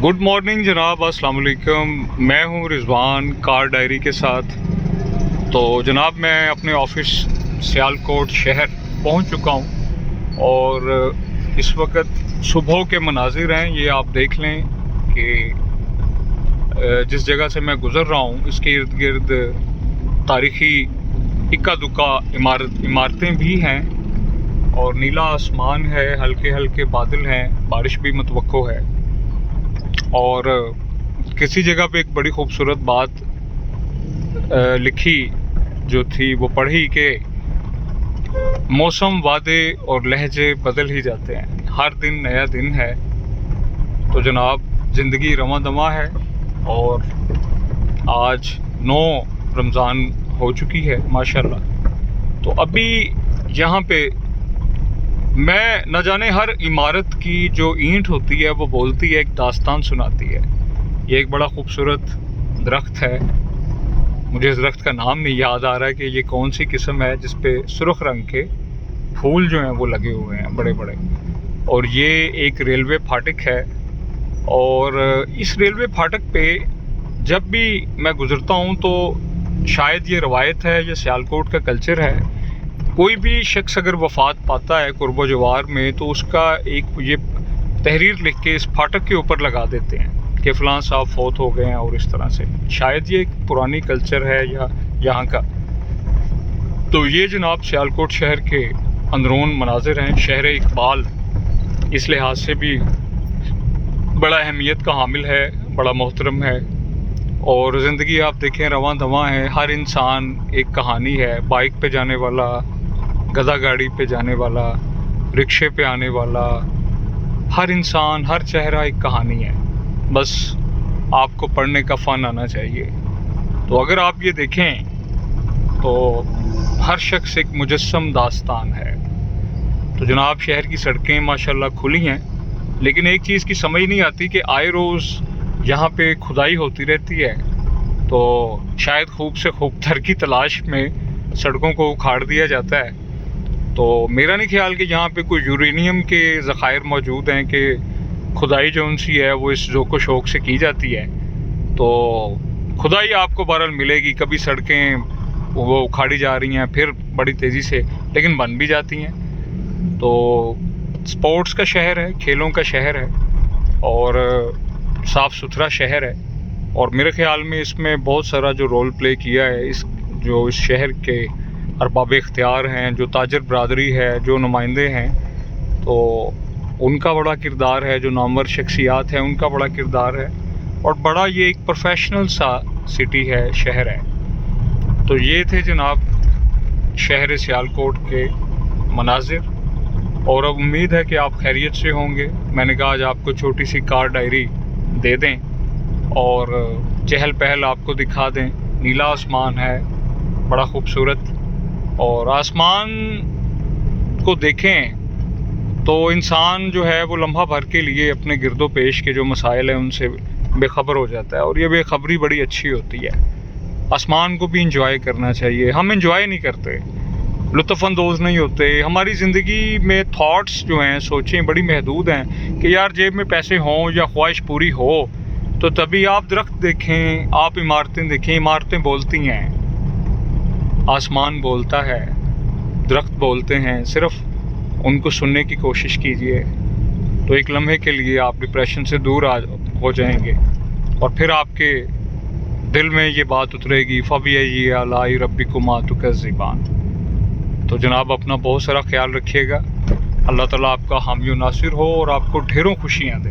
Good morning जनाब, अस्सलाम वालेकुम। मैं हूं रिजवान कार डायरी के साथ। तो जनाब मैं अपने ऑफिस सियालकोट शहर पहुंच चुका हूं और इस वक्त सुबह के मनाजिर हैं। ये आप देख लें कि जिस जगह से मैं गुज़र रहा हूं इसके इर्द गिर्द तारीख़ी इक्का दुक्का इमारतें भी हैं और नीला आसमान है, हल्के हल्के बादल हैं, बारिश भी मुतवक्को है। और किसी जगह पे एक बड़ी खूबसूरत बात लिखी जो थी वो पढ़ी कि मौसम, वादे और लहजे बदल ही जाते हैं, हर दिन नया दिन है। तो जनाब ज़िंदगी रवां दवा है और आज 9 रमज़ान हो चुकी है माशाल्लाह। तो अभी यहाँ पे मैं न जाने हर इमारत की जो ईंट होती है वो बोलती है, एक दास्तान सुनाती है। ये एक बड़ा खूबसूरत दरख्त है, मुझे इस दरख्त का नाम नहीं याद आ रहा है कि ये कौन सी किस्म है, जिस पे सुर्ख रंग के फूल जो हैं वो लगे हुए हैं बड़े बड़े। और ये एक रेलवे फाटक है और इस रेलवे फाटक पे जब भी मैं गुज़रता हूँ तो शायद ये रवायत है, ये सियालकोट का कल्चर है, कोई भी शख्स अगर वफ़ात पाता है कुर्बो जवार में तो उसका एक ये तहरीर लिख के इस फाटक के ऊपर लगा देते हैं कि फ़लाँ साहब फौत हो गए हैं। और इस तरह से शायद ये एक पुरानी कल्चर है या यहाँ का। तो ये जनाब सियालकोट शहर के अंदरून मनाजिर हैं। शहर इकबाल इस लिहाज से भी बड़ा अहमियत का हामिल है, बड़ा मोहतरम है। और ज़िंदगी आप देखें रवां दवां है, हर इंसान एक कहानी है। बाइक पे जाने वाला, गधा गाड़ी पे जाने वाला, रिक्शे पे आने वाला, हर इंसान, हर चेहरा एक कहानी है। बस आपको पढ़ने का फ़न आना चाहिए। तो अगर आप ये देखें तो हर शख्स एक मुजस्सम दास्तान है। तो जनाब शहर की सड़कें माशाल्लाह खुली हैं, लेकिन एक चीज़ की समझ नहीं आती कि आए रोज़ यहाँ पे खुदाई होती रहती है। तो शायद खूब से खूबतर की तलाश में सड़कों को उखाड़ दिया जाता है। तो मेरा नहीं ख्याल कि यहाँ पे कोई यूरेनियम के ज़खायर मौजूद हैं कि खुदाई जो उनसी है वो इस ज़ौक़ शौक़ से की जाती है। तो खुदाई आपको बहरहाल मिलेगी, कभी सड़कें वो उखाड़ी जा रही हैं फिर बड़ी तेज़ी से, लेकिन बन भी जाती हैं। तो स्पोर्ट्स का शहर है, खेलों का शहर है और साफ़ सुथरा शहर है। और मेरे ख़्याल में इसमें बहुत सारा जो रोल प्ले किया है इस शहर के अरबाब इख्तियार हैं, जो ताजर बरादरी है, जो नुमाइंदे हैं, तो उनका बड़ा किरदार है, जो नामवर शख्सियात हैं उनका बड़ा किरदार है। और बड़ा ये एक प्रोफेशनल सा सिटी है, शहर है। तो ये थे जनाब शहर सियालकोट के मनाजिर और अब उम्मीद है कि आप खैरियत से होंगे। मैंने कहा आज आपको छोटी सी कार डायरी दे दें और चहल पहल आपको दिखा दें। नीला आसमान है बड़ा खूबसूरत, और आसमान को देखें तो इंसान जो है वो लम्हा भर के लिए अपने गिरदो पेश के जो मसाइल हैं उनसे बेखबर हो जाता है। और ये बेखबरी बड़ी अच्छी होती है। आसमान को भी इंजॉय करना चाहिए। हम इंजॉय नहीं करते, लुत्फ़अंदोज़ नहीं होते। हमारी ज़िंदगी में थॉट्स जो हैं, सोचें बड़ी महदूद हैं कि यार जेब में पैसे हों या ख्वाहिश पूरी हो तो तभी आप दरख्त देखें, आप इमारतें देखें। इमारतें बोलती हैं, आसमान बोलता है, दरख्त बोलते हैं, सिर्फ़ उनको सुनने की कोशिश कीजिए तो एक लम्हे के लिए आप डिप्रेशन से दूर हो जाएंगे और फिर आपके दिल में ये बात उतरेगी, फ़बिअय्यि आलाइ रब्बिकुमा तुकज़्ज़िबान। तो जनाब अपना बहुत सारा ख्याल रखिएगा। अल्लाह ताला आपका हामी नासिर हो और आपको ढेरों खुशियाँ दे।